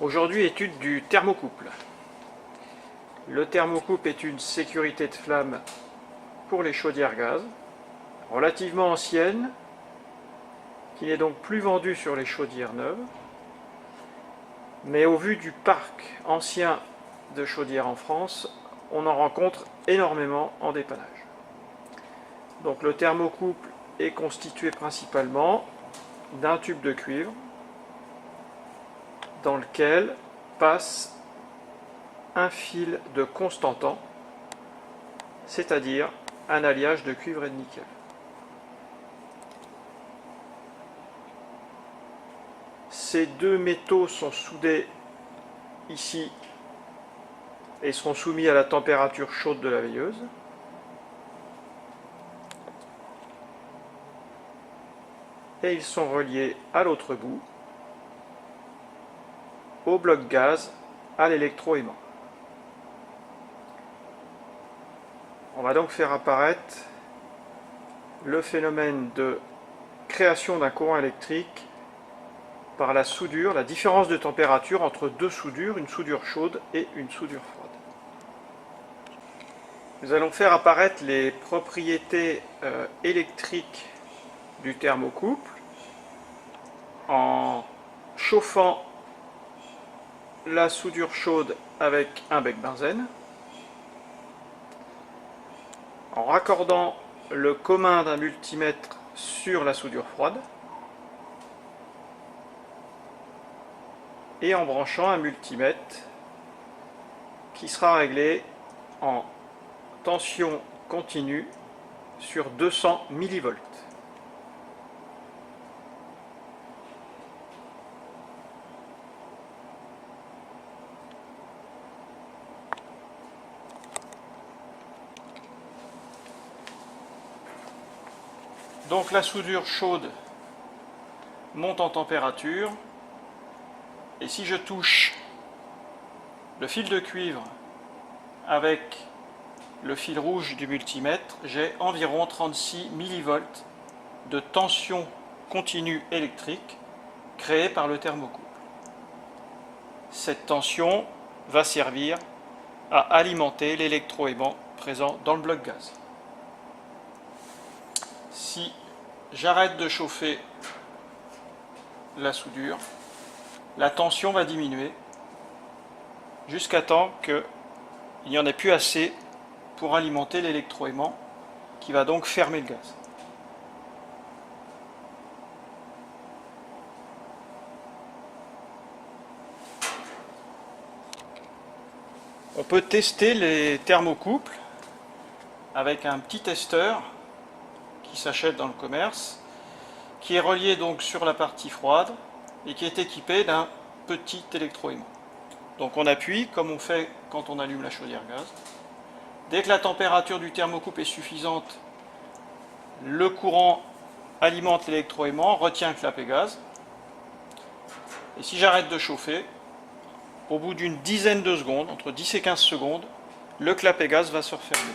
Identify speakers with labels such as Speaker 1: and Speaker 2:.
Speaker 1: Aujourd'hui, étude du thermocouple. Le thermocouple est une sécurité de flamme pour les chaudières gaz, relativement ancienne, qui n'est donc plus vendue sur les chaudières neuves, mais au vu du parc ancien de chaudières en France, on en rencontre énormément en dépannage. Donc le thermocouple est constitué principalement d'un tube de cuivre dans lequel passe un fil de constantan, c'est-à-dire un alliage de cuivre et de nickel. Ces deux métaux sont soudés ici et seront soumis à la température chaude de la veilleuse. Et ils sont reliés à l'autre bout au bloc gaz à l'électroaimant. On va donc faire apparaître le phénomène de création d'un courant électrique par la soudure, la différence de température entre deux soudures, une soudure chaude et une soudure froide. Nous allons faire apparaître les propriétés électriques du thermocouple en chauffant la soudure chaude avec un bec benzène, en raccordant le commun d'un multimètre sur la soudure froide et en branchant un multimètre qui sera réglé en tension continue sur 200 millivolts. Donc la soudure chaude monte en température et si je touche le fil de cuivre avec le fil rouge du multimètre, j'ai environ 36 millivolts de tension continue électrique créée par le thermocouple. Cette tension va servir à alimenter l'électroaimant présent dans le bloc gaz. Si j'arrête de chauffer la soudure, la tension va diminuer jusqu'à temps qu'il n'y en ait plus assez pour alimenter l'électroaimant qui va donc fermer le gaz. On peut tester les thermocouples avec un petit testeur qui s'achète dans le commerce, qui est relié donc sur la partie froide et qui est équipé d'un petit électroaimant. Donc on appuie comme on fait quand on allume la chaudière gaz. Dès que la température du thermocouple est suffisante, le courant alimente l'électroaimant, retient le clapet gaz. Et si j'arrête de chauffer, au bout d'une dizaine de secondes, entre 10 et 15 secondes, le clapet gaz va se refermer.